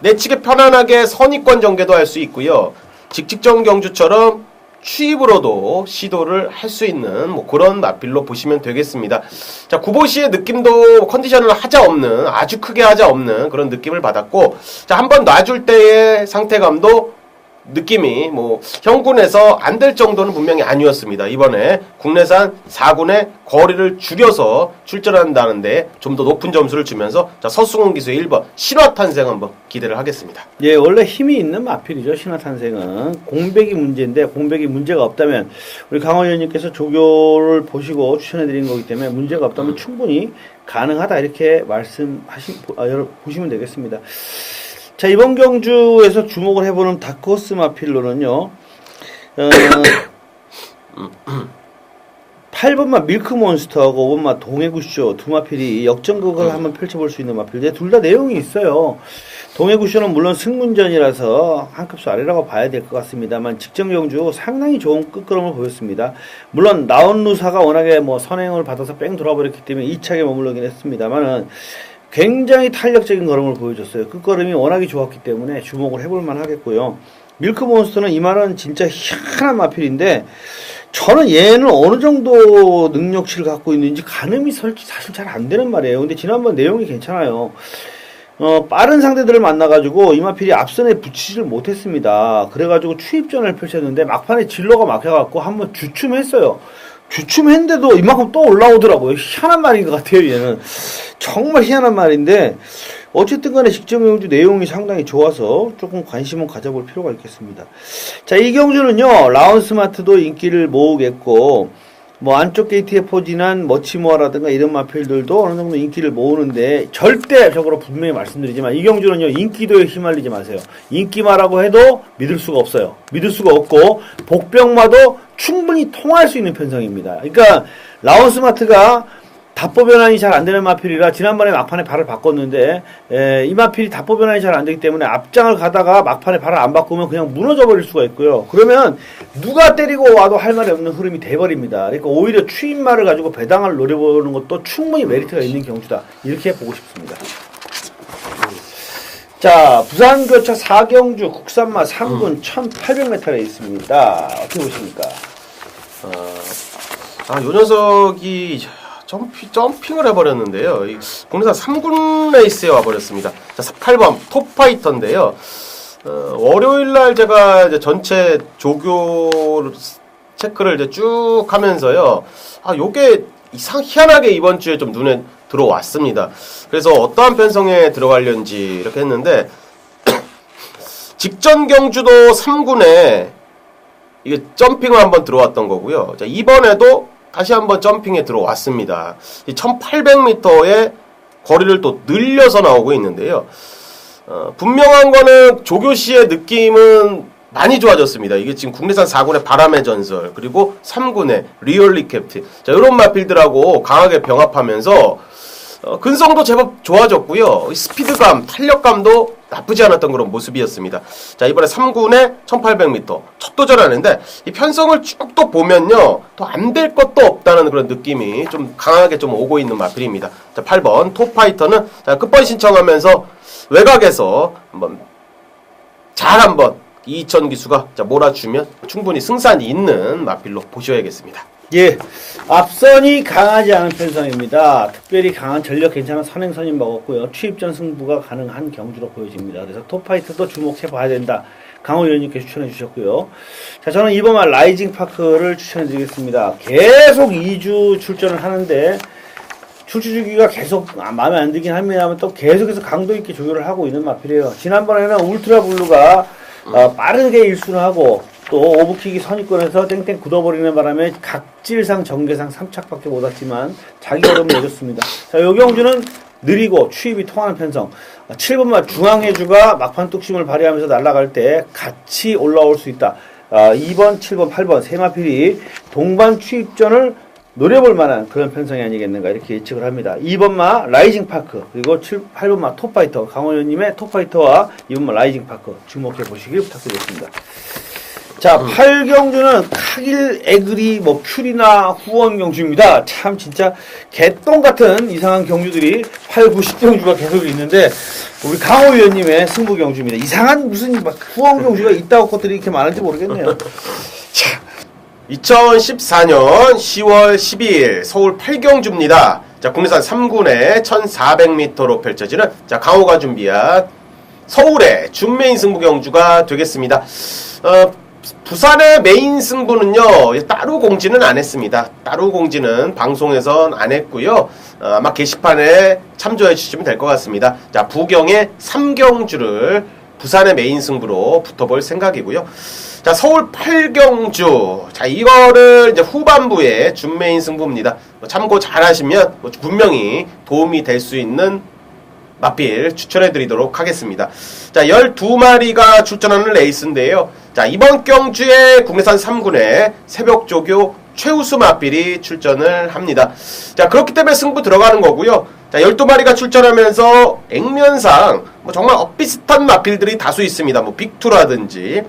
내치기 편안하게 선입권 전개도 할 수 있고요. 직직전 경주처럼 추입으로도 시도를 할 수 있는 뭐 그런 마필로 보시면 되겠습니다. 자, 구보시의 느낌도 컨디션을 아주 크게 하자 없는 그런 느낌을 받았고, 자, 한번 놔줄 때의 상태감도 느낌이 뭐 형군에서 안 될 정도는 분명히 아니었습니다. 이번에 국내산 4군의 거리를 줄여서 출전한다는데 좀 더 높은 점수를 주면서 자, 서승훈 기수의 1번 신화탄생 한번 기대를 하겠습니다. 예, 원래 힘이 있는 마필이죠. 신화탄생은 공백이 문제인데 공백이 문제가 없다면 우리 강원 의원님께서 조교를 보시고 추천해드린 거기 때문에 문제가 없다면 충분히 가능하다 이렇게 보시면 되겠습니다. 자, 이번 경주에서 주목을 해보는 다크호스 마필로는요, 8번마 밀크몬스터하고 5번마 동해구쇼 두 마필이 역전극을 한번 펼쳐볼 수 있는 마필인데 둘 다 내용이 있어요. 동해구쇼는 물론 승문전이라서 한 급수 아래라고 봐야 될 것 같습니다만 직전 경주 상당히 좋은 끝걸음을 보였습니다. 물론 나온루사가 워낙에 뭐 선행을 받아서 뺑 돌아버렸기 때문에 2차에 머물러긴 했습니다만은 굉장히 탄력적인 걸음을 보여줬어요. 끝걸음이 워낙에 좋았기 때문에 주목을 해볼만 하겠고요. 밀크몬스터는 이만한 진짜 희한한 마필인데 저는 얘는 어느 정도 능력치를 갖고 있는지 가늠이 사실 잘 안 되는 말이에요. 근데 지난번 내용이 괜찮아요. 빠른 상대들을 만나가지고 이 마필이 앞선에 붙이지를 못했습니다. 그래가지고 추입전을 펼쳤는데 막판에 진로가 막혀갖고 한번 주춤했어요. 주춤했는데도 이만큼 또 올라오더라고요. 희한한 말인 것 같아요, 얘는. 정말 희한한 말인데, 어쨌든 간에 직전 경주 내용이 상당히 좋아서 조금 관심은 가져볼 필요가 있겠습니다. 자, 이 경주는요, 라운스마트도 인기를 모으겠고, 뭐 안쪽 게이트에 포진한 머치모아라든가 이런 마필들도 어느 정도 인기를 모으는데 절대적으로 분명히 말씀드리지만 이 경주는요 인기도에 휘말리지 마세요. 인기마라고 해도 믿을 수가 없어요. 믿을 수가 없고 복병마도 충분히 통할 수 있는 편성입니다. 그러니까 라운스마트가 답보 변환이 잘 안 되는 마필이라 지난번에 막판에 발을 바꿨는데 이 마필이 답보 변환이 잘 안 되기 때문에 앞장을 가다가 막판에 발을 안 바꾸면 그냥 무너져 버릴 수가 있고요. 그러면 누가 때리고 와도 할 말이 없는 흐름이 돼버립니다. 그러니까 오히려 추임말을 가지고 배당을 노려보는 것도 충분히 메리트가 있는 경주다. 이렇게 보고 싶습니다. 자, 부산교차 4경주 국산마 3군 1800m에 있습니다. 어떻게 보십니까? 요 녀석이 점핑을 해버렸는데요. 국내산 3군 레이스에 와버렸습니다. 자, 8번 톱파이터인데요. 월요일날 제가 이제 전체 조교 체크를 이제 쭉 하면서요. 요게 희한하게 이번 주에 좀 눈에 들어왔습니다. 그래서 어떠한 편성에 들어가려는지 이렇게 했는데, 직전 경주도 3군에 이게 점핑을 한번 들어왔던 거고요. 자, 이번에도 다시 한번 점핑에 들어왔습니다. 이 1800m의 거리를 또 늘려서 나오고 있는데요. 분명한 거는 조교 씨의 느낌은 많이 좋아졌습니다. 이게 지금 국내산 4군의 바람의 전설, 그리고 3군의 리얼리 캡틴. 자, 이런 마필들하고 강하게 병합하면서 근성도 제법 좋아졌고요. 스피드감, 탄력감도 나쁘지 않았던 그런 모습이었습니다. 자, 이번에 3군에 1800m 첫 도전하는데 이 편성을 쭉 또 보면요, 더 안 될 것도 없다는 그런 느낌이 좀 강하게 좀 오고 있는 마필입니다. 자, 8번 톱파이터는 자, 끝번 신청하면서 외곽에서 한번 이천 기수가 몰아주면 충분히 승산이 있는 마필로 보셔야겠습니다. 예, 앞선이 강하지 않은 편성입니다. 특별히 강한 전력 괜찮은 선행선임 먹었고요. 취입전 승부가 가능한 경주로 보여집니다. 그래서 톱파이터도 주목해봐야 된다. 강호 의원님께서 추천해 주셨고요. 자, 저는 이번만 라이징 파크를 추천해 드리겠습니다. 계속 2주 출전을 하는데 출주 주기가 계속 마음에 안 들긴 합니다만 또 계속해서 강도 있게 조율을 하고 있는 마필이에요. 지난번에는 울트라 블루가 빠르게 1순을 하고 또 오브킥이 선입권에서 땡땡 굳어버리는 바람에 각질상 정계상 3착밖에 못 왔지만 자기 어려움을 내줬습니다. 자, 요 경주는 느리고 추입이 통하는 편성. 7번마 중앙해주가 막판 뚝심을 발휘하면서 날아갈 때 같이 올라올 수 있다. 2번, 7번, 8번 세 마필이 동반 추입전을 노려볼 만한 그런 편성이 아니겠는가 이렇게 예측을 합니다. 2번마 라이징 파크, 그리고 8번마 톱파이터, 강호 의원님의 톱파이터와 2번마 라이징 파크 주목해 보시길 부탁드리겠습니다. 자, 8경주는 카길, 에그리, 퓨리나 후원 경주입니다. 참 진짜 개똥 같은 이상한 경주들이 8, 9, 10경주가 계속 있는데 우리 강호 의원님의 승부 경주입니다. 이상한 무슨 후원 경주가 있다고 것들이 이렇게 많은지 모르겠네요. 자, 2014년 10월 12일 서울 8경주입니다. 자, 국내산 3군에 1400m로 펼쳐지는 자, 강호가 준비한 서울의 준메인 승부 경주가 되겠습니다. 부산의 메인 승부는요, 따로 공지는 안 했습니다. 따로 공지는 방송에선 안 했고요. 아마 게시판에 참조해 주시면 될 것 같습니다. 자, 부경의 3경주를 부산의 메인 승부로 붙어볼 생각이고요. 자, 서울 8경주. 자, 이거를 이제 후반부에 준메인 승부입니다. 참고 잘 하시면 분명히 도움이 될 수 있는 마필 추천해 드리도록 하겠습니다. 자, 12마리가 출전하는 레이스인데요. 자, 이번 경주에 국내산 3군에 새벽조교 최우수 마필이 출전을 합니다. 자, 그렇기 때문에 승부 들어가는 거고요. 자, 12마리가 출전하면서 액면상 정말 엇비슷한 마필들이 다수 있습니다. 빅투라든지,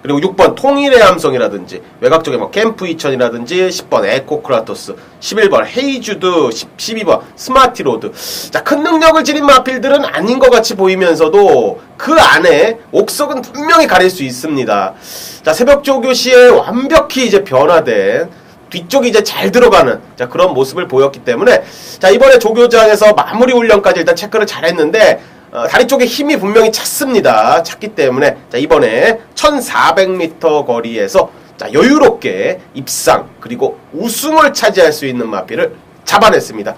그리고 6번 통일의 함성이라든지, 외곽 쪽에 캠프 2000이라든지, 10번 에코크라토스, 11번 헤이주드, 12번 스마티로드. 자, 큰 능력을 지닌 마필들은 아닌 것 같이 보이면서도 그 안에 옥석은 분명히 가릴 수 있습니다. 자, 새벽조교 시에 완벽히 이제 변화된 뒤쪽이 이제 잘 들어가는 자, 그런 모습을 보였기 때문에 자, 이번에 조교장에서 마무리 훈련까지 일단 체크를 잘 했는데 다리 쪽에 힘이 분명히 찼습니다. 찼기 때문에 자, 이번에 1400m 거리에서 자, 여유롭게 입상 그리고 우승을 차지할 수 있는 마필을 잡아냈습니다.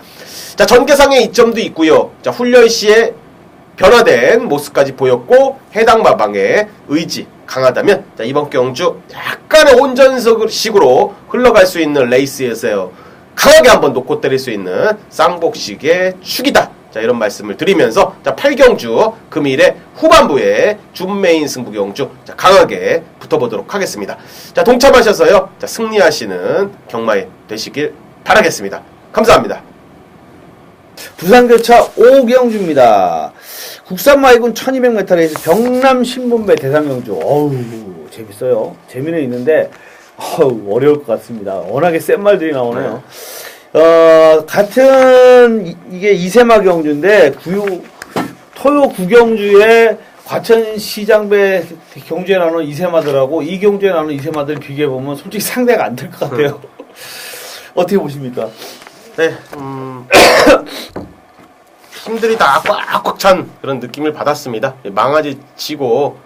자, 전개상의 이점도 있고요. 자, 훈련 시에 변화된 모습까지 보였고 해당 마방의 의지 강하다면 자, 이번 경주 약간의 온전식으로 흘러갈 수 있는 레이스에서요. 강하게 한번 놓고 때릴 수 있는 쌍복식의 축이다. 자, 이런 말씀을 드리면서 자, 8경주 금일의 후반부에 준메인 승부 경주 자, 강하게 붙어보도록 하겠습니다. 자, 동참하셔서요. 자, 승리하시는 경마에 되시길 바라겠습니다. 감사합니다. 부산교차 오경주입니다. 국산마이군 1200m에서 경남 신분배 대상경주. 어우, 재밌어요. 재미는 있는데, 어려울 것 같습니다. 워낙에 센 말들이 나오네요. 같은, 이게 이세마 경주인데, 토요 구경주에 과천시장배 경주에 나오는 이세마들하고 이 경주에 나오는 이세마들 비교해보면 솔직히 상대가 안 될 것 같아요. 어떻게 보십니까? 네, 힘들이 다 꽉꽉 찬 그런 느낌을 받았습니다. 망아지 치고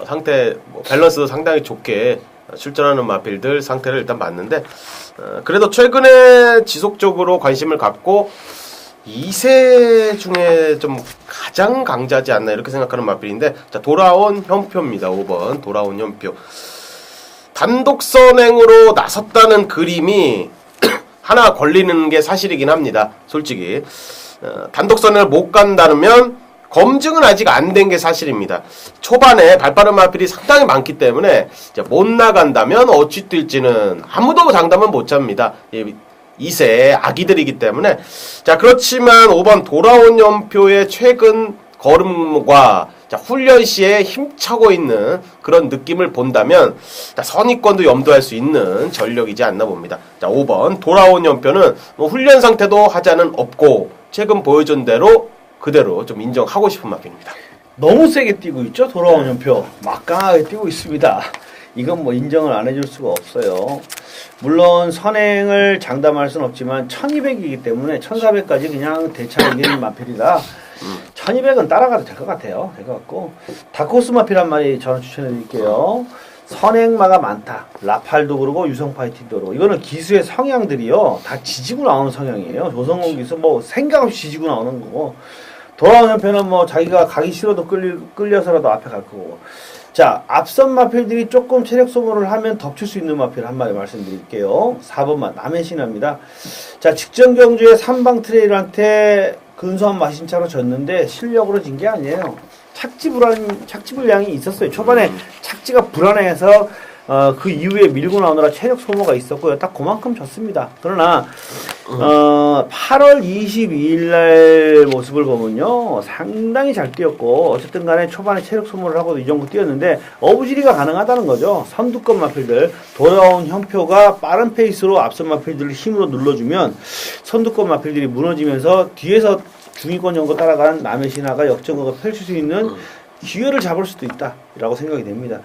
상태 밸런스도 상당히 좋게 출전하는 마필들 상태를 일단 봤는데 그래도 최근에 지속적으로 관심을 갖고 2세 중에 좀 가장 강자지 않나 이렇게 생각하는 마필인데 자, 돌아온 현표입니다. 5번 돌아온 현표. 단독 선행으로 나섰다는 그림이 하나 걸리는 게 사실이긴 합니다. 솔직히 단독 선행을 못 간다면 검증은 아직 안 된 게 사실입니다. 초반에 발빠른 마필이 상당히 많기 때문에 못 나간다면 어찌 뛸지는 아무도 장담은 못 잡니다. 2세 아기들이기 때문에 자 그렇지만 5번 돌아온 연표의 최근 걸음과 자, 훈련 시에 힘차고 있는 그런 느낌을 본다면 자, 선입권도 염두할 수 있는 전력이지 않나 봅니다. 자 5번 돌아온 연표는 훈련 상태도 하자는 없고 최근 보여준 대로 그대로 좀 인정하고 싶은 마필입니다. 너무 세게 뛰고 있죠. 돌아온 연표 막강하게 뛰고 있습니다. 이건 뭐 인정을 안 해줄 수가 없어요. 물론 선행을 장담할 수는 없지만 1200이기 때문에 1400까지 그냥 대차 이기는 마필이라 1200은 따라가도 될 것 같아요. 될 것 같고 다코스 마필 한 마리 저는 추천해 드릴게요. 선행마가 많다. 라팔도 그러고 유성 파이팅도 그러고 이거는 기수의 성향들이요 다 지지고 나오는 성향이에요. 조성공 기수 뭐 생각 없이 지지고 나오는 거고 돌아오는 편은 뭐 자기가 가기 싫어도 끌려서라도 앞에 갈 거고. 자, 앞선 마필들이 조금 체력 소모를 하면 덮칠 수 있는 마필 한 마리 말씀드릴게요. 4번만 남해 신화입니다. 자, 직전 경주에 3방 트레일한테 근소한 마신차로 졌는데 실력으로 진 게 아니에요. 착지 불량이 있었어요. 초반에 착지가 불안해서 그 이후에 밀고 나오느라 체력 소모가 있었고요. 딱 그만큼 졌습니다. 그러나 8월 22일 날 모습을 보면요. 상당히 잘 뛰었고 어쨌든 간에 초반에 체력 소모를 하고도 이 정도 뛰었는데 어부지리가 가능하다는 거죠. 선두권 마필들 돌아온 현표가 빠른 페이스로 앞선 마필들을 힘으로 눌러주면 선두권 마필들이 무너지면서 뒤에서 중위권 정도 따라간 남해 신화가 역전극을 펼칠 수 있는 기회를 잡을 수도 있다라고 생각이 됩니다.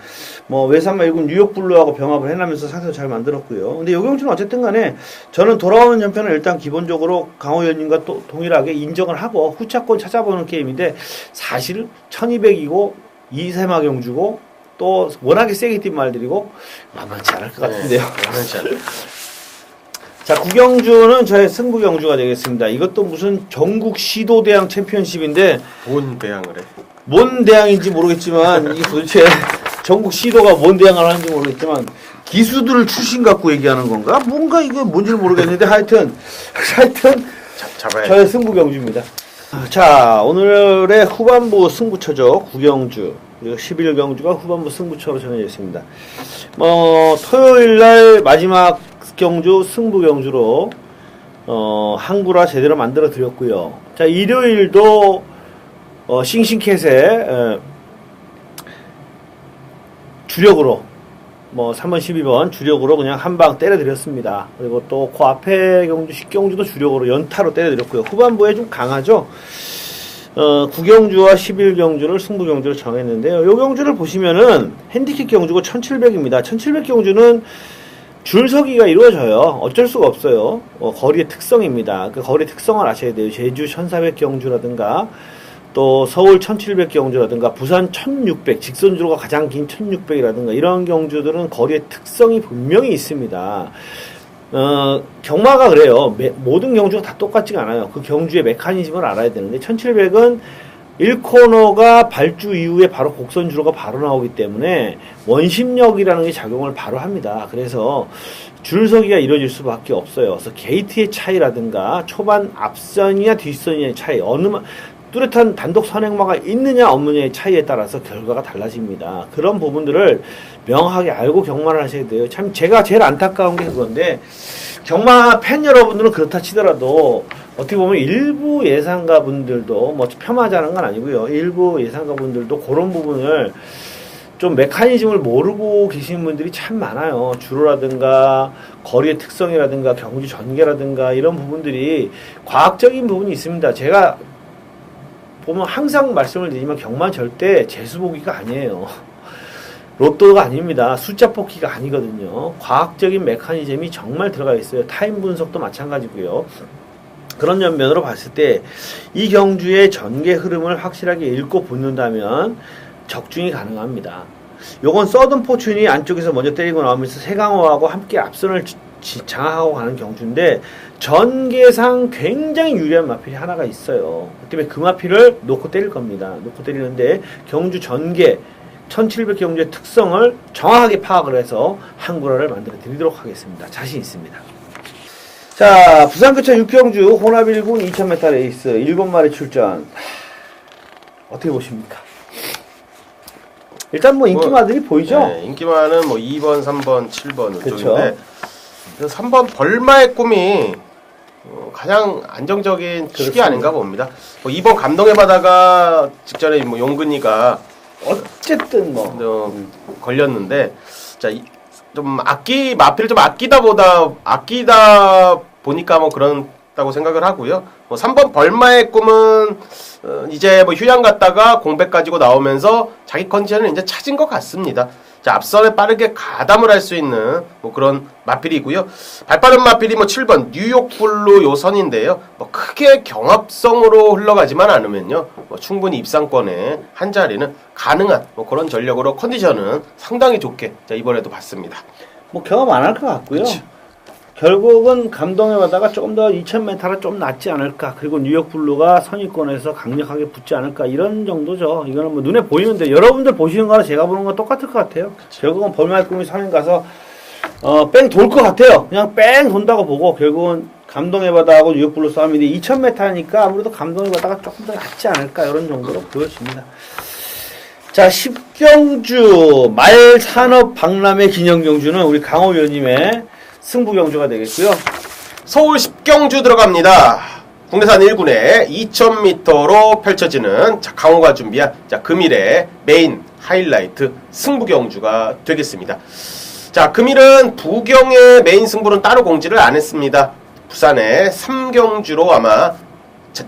뭐 외산마 1군 뉴욕 블루하고 병합을 해나면서 상태도 잘 만들었고요. 근데 요경주는 어쨌든 간에 저는 돌아오는 연편은 일단 기본적으로 강호 의원님과 또 동일하게 인정을 하고 후차권 찾아보는 게임인데 사실 1200이고 이세마 경주고 또 워낙에 세게 뛴 말들이고 만만치 않을 것 같은데요. 만만치 않아요. 자, 구경주는 저의 승부 경주가 되겠습니다. 이것도 무슨 전국 시도대항 챔피언십인데 본 대항을 해. 뭔 대항인지 모르겠지만 이게 도대체 전국 시도가 뭔 대항을 하는지 모르겠지만 기수들 출신 갖고 얘기하는 건가? 뭔가 이게 뭔지 모르겠는데 하여튼 잡아야 저의 승부 경주입니다. 자, 오늘의 후반부 승부처죠. 구경주. 그리고 11경주가 후반부 승부처로 정해져 있습니다. 토요일 날 마지막 경주 승부 경주로 항구라 제대로 만들어 드렸고요. 자, 일요일도 싱싱캣에 주력으로 3번 12번 주력으로 그냥 한 방 때려 드렸습니다. 그리고 또 그 앞에 경주 10경주도 주력으로 연타로 때려 드렸고요. 후반부에 좀 강하죠. 9경주와 11경주를 승부 경주로 정했는데요. 요 경주를 보시면은 핸디캡 경주고 1700입니다. 1700 경주는 줄서기가 이루어져요. 어쩔 수가 없어요. 거리의 특성입니다. 그 거리의 특성을 아셔야 돼요. 제주 1400 경주라든가 또 서울 1700 경주라든가 부산 1600 직선주로가 가장 긴 1600이라든가 이런 경주들은 거리의 특성이 분명히 있습니다. 경마가 그래요. 모든 경주가 다 똑같지가 않아요. 그 경주의 메커니즘을 알아야 되는데 1700은 1코너가 발주 이후에 바로 곡선주로가 바로 나오기 때문에 원심력이라는 게 작용을 바로 합니다. 그래서 줄서기가 이루어질 수밖에 없어요. 그래서 게이트의 차이라든가 초반 앞선이냐 뒷선이냐의 차이 뚜렷한 단독 선행마가 있느냐 없느냐의 차이에 따라서 결과가 달라집니다. 그런 부분들을 명확하게 알고 경마를 하셔야 돼요. 참 제가 제일 안타까운 게 그건데 경마 팬 여러분들은 그렇다 치더라도 어떻게 보면 일부 예상가 분들도 뭐 폄하자는 건 아니고요. 일부 예상가 분들도 그런 부분을 좀 메커니즘을 모르고 계신 분들이 참 많아요. 주로라든가 거리의 특성이라든가 경주 전개라든가 이런 부분들이 과학적인 부분이 있습니다. 제가 보면 항상 말씀을 드리지만 경마는 절대 재수보기가 아니에요. 로또가 아닙니다. 숫자 뽑기가 아니거든요. 과학적인 메커니즘이 정말 들어가 있어요. 타임 분석도 마찬가지고요. 그런 면으로 봤을 때 이 경주의 전개 흐름을 확실하게 읽고 붙는다면 적중이 가능합니다. 요건 서든 포춘이 안쪽에서 먼저 때리고 나오면서 세강호하고 함께 앞선을 장악하고 가는 경주인데 전개상 굉장히 유리한 마필이 하나가 있어요. 그 때문에 그 마필을 놓고 때릴 겁니다. 놓고 때리는데 경주 전개 1700 경주의 특성을 정확하게 파악을 해서 한 구라를 만들어 드리도록 하겠습니다. 자신 있습니다. 자, 부산교차 6경주 혼합 1군 2000m 레이스 7마리 출전. 어떻게 보십니까? 일단 뭐 인기마들이 보이죠? 네, 인기마는 뭐 2번, 3번, 7번 그쵸. 이쪽인데 3번 벌마의 꿈이 가장 안정적인 축이 그렇습니다. 아닌가 봅니다. 뭐 2번 감동의 바다가 직전에 뭐 용근이가 어쨌든 뭐 걸렸는데 좀 마필을 좀 아끼다 보니까 뭐 그렇다고 생각을 하고요. 뭐 3번 벌마의 꿈은 이제 뭐 휴양 갔다가 공백 가지고 나오면서 자기 컨디션을 이제 찾은 것 같습니다. 자, 앞선에 빠르게 가담을 할 수 있는 뭐 그런 마필이고요. 발빠른 마필이 뭐 7번 뉴욕 블루 요 선인데요. 뭐 크게 경합성으로 흘러가지만 않으면요. 뭐 충분히 입상권에 한 자리는 가능한 뭐 그런 전력으로 컨디션은 상당히 좋게 자, 이번에도 봤습니다. 뭐 경험 안 할 것 같고요. 그치. 결국은 감동에 바다가 조금 더 2000m가 좀 낫지 않을까. 그리고 뉴욕 블루가 선입권에서 강력하게 붙지 않을까. 이런 정도죠. 이거는 뭐 눈에 보이는데 여러분들 보시는 거랑 제가 보는 건 똑같을 것 같아요. 결국은 벌마의 꿈이 선임 가서 뺑 돌 것 같아요. 그냥 뺑 돈다고 보고 결국은 감동의 바다하고 뉴욕 블루 싸움인데 2000m니까 아무래도 감동의 바다가 조금 더 낫지 않을까. 이런 정도로 보여집니다. 자, 10경주 말산업 박람회 기념경주는 우리 강호 위원님의 승부 경주가 되겠고요. 서울 10경주 들어갑니다. 국내산 1군에 2000m로 펼쳐지는 자, 강호가 준비한 자, 금일의 메인 하이라이트 승부 경주가 되겠습니다. 자, 금일은 부경의 메인 승부는 따로 공지를 안 했습니다. 부산의 3경주로 아마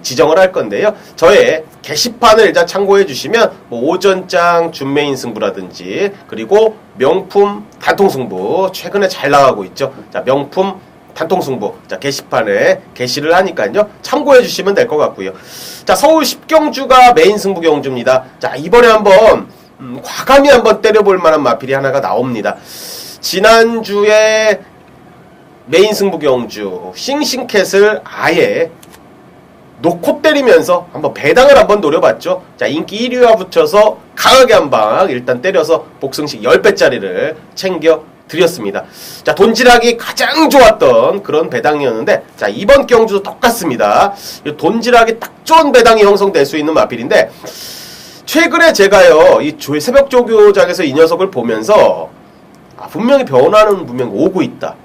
지정을 할 건데요. 저의 게시판을 일단 참고해 주시면 뭐 오전장 준메인 승부라든지 그리고 명품 단통승부 최근에 잘 나가고 있죠. 자, 명품 단통승부 자, 게시판에 게시를 하니까요. 참고해 주시면 될 것 같고요. 자, 서울 10경주가 메인 승부 경주입니다. 자, 이번에 한번 과감히 한번 때려볼 만한 마필이 하나가 나옵니다. 지난주에 메인 승부 경주 싱싱캣을 아예 놓고 때리면서 한번 배당을 한번 노려봤죠. 자, 인기 1위와 붙여서 강하게 한 방 일단 때려서 복승식 10배짜리를 챙겨 드렸습니다. 자, 돈질하기 가장 좋았던 그런 배당이었는데 자, 이번 경주도 똑같습니다. 돈질하기 딱 좋은 배당이 형성될 수 있는 마필인데 최근에 제가요 이 새벽 조교장에서 이 녀석을 보면서 분명히 변화는 분명히 오고 있다.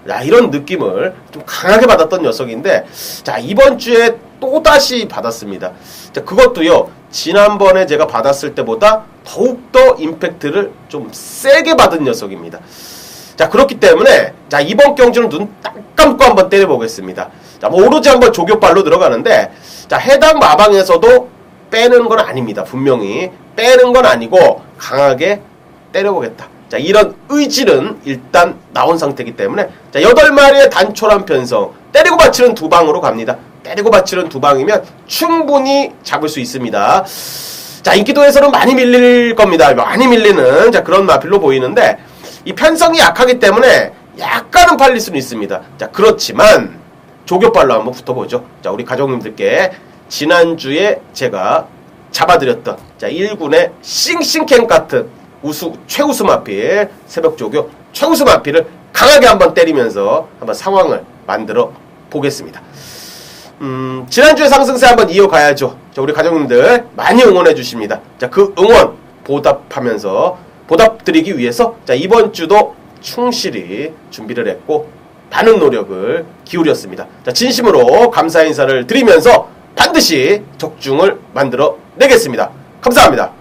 야, 이런 느낌을 좀 강하게 받았던 녀석인데 자, 이번 주에 또다시 받았습니다. 자, 그것도요 지난번에 제가 받았을 때보다 더욱더 임팩트를 좀 세게 받은 녀석입니다. 자, 그렇기 때문에 자, 이번 경주는 눈 딱 감고 한번 때려보겠습니다. 자, 뭐 오로지 한번 조교발로 들어가는데 자, 해당 마방에서도 빼는 건 아닙니다. 분명히 빼는 건 아니고 강하게 때려보겠다. 자, 이런 의지는 일단 나온 상태이기 때문에 자, 8마리의 단촐한 편성 때리고 받치는 두 방으로 갑니다. 때리고 받치는 두 방이면 충분히 잡을 수 있습니다. 자, 인기도에서는 많이 밀릴 겁니다. 많이 밀리는 자, 그런 마필로 보이는데 이 편성이 약하기 때문에 약간은 팔릴 수는 있습니다. 자, 그렇지만 조교발로 한번 붙어보죠. 자, 우리 가족님들께 지난주에 제가 잡아드렸던 자, 1군의 싱싱캔 같은 최우수 마필 새벽조교 최우수 마필을 강하게 한번 때리면서 한번 상황을 만들어 보겠습니다. 지난주에 상승세 한번 이어가야죠. 자, 우리 가족님들 많이 응원해 주십니다. 자, 그 응원 보답하면서 보답드리기 위해서 자, 이번 주도 충실히 준비를 했고 많은 노력을 기울였습니다. 자, 진심으로 감사 인사를 드리면서 반드시 적중을 만들어 내겠습니다. 감사합니다.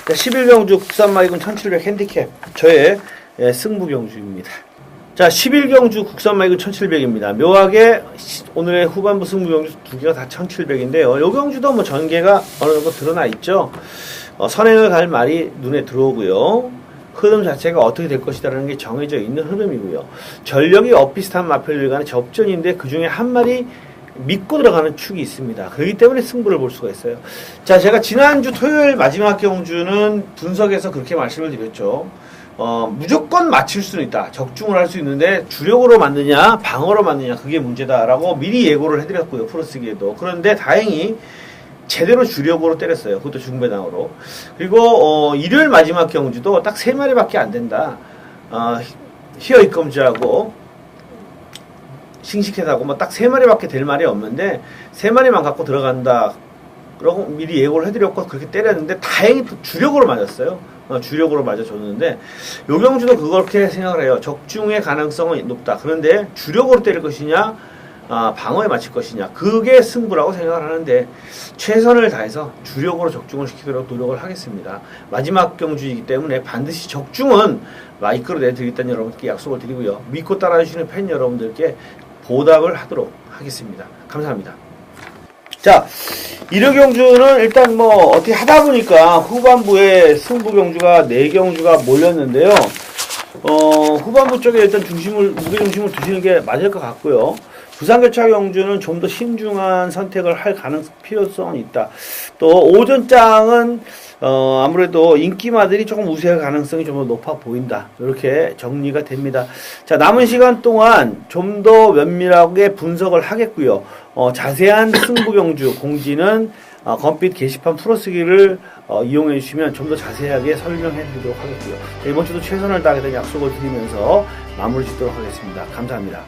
11경주 국산마이군 1700 핸디캡 저의 승부경주입니다. 자, 11경주 국산마이군 1700입니다. 묘하게 오늘의 후반부 승부경주 두 개가 다 1700인데요. 요 경주도 뭐 전개가 어느 정도 드러나 있죠. 선행을 갈 말이 눈에 들어오고요. 흐름 자체가 어떻게 될 것이다라는 게 정해져 있는 흐름이고요. 전력이 엇비슷한 마필들 간의 접전인데 그 중에 한 마리 믿고 들어가는 축이 있습니다. 그렇기 때문에 승부를 볼 수가 있어요. 자, 제가 지난주 토요일 마지막 경주는 분석에서 그렇게 말씀을 드렸죠. 무조건 맞힐 수는 있다. 적중을 할 수 있는데 주력으로 만드냐 방어로 만드냐 그게 문제다라고 미리 예고를 해드렸고요. 프로쓰기에도. 그런데 다행히 제대로 주력으로 때렸어요. 그것도 중배당으로. 그리고 일요일 마지막 경주도 딱 3마리밖에 안 된다. 히어 입검지하고 싱식해하고 뭐 딱 3마리밖에 될 말이 없는데 3마리만 갖고 들어간다. 그러고 미리 예고를 해드렸고 그렇게 때렸는데 다행히 또 주력으로 맞았어요. 주력으로 맞아줬는데 요 경주도 그렇게 생각을 해요. 적중의 가능성은 높다. 그런데 주력으로 때릴 것이냐 방어에 맞출 것이냐 그게 승부라고 생각을 하는데 최선을 다해서 주력으로 적중을 시키도록 노력을 하겠습니다. 마지막 경주이기 때문에 반드시 적중은 이끌어내드리겠다는 여러분께 약속을 드리고요. 믿고 따라주시는 팬 여러분들께 보답을 하도록 하겠습니다. 감사합니다. 자, 일요 경주는 일단 뭐 어떻게 하다 보니까 후반부에 승부 경주가 4경주가 몰렸는데요. 후반부 쪽에 일단 무게 중심을 두시는 게 맞을 것 같고요. 부산교차 경주는 좀 더 신중한 선택을 할 필요성이 있다. 또 오전장은 아무래도 인기마들이 조금 우세할 가능성이 좀 더 높아 보인다. 이렇게 정리가 됩니다. 자, 남은 시간 동안 좀 더 면밀하게 분석을 하겠고요. 자세한 승부경주 공지는 검빛 게시판 풀어쓰기를 이용해 주시면 좀 더 자세하게 설명해 드리도록 하겠고요. 자, 이번 주도 최선을 다하겠다는 약속을 드리면서 마무리 짓도록 하겠습니다. 감사합니다.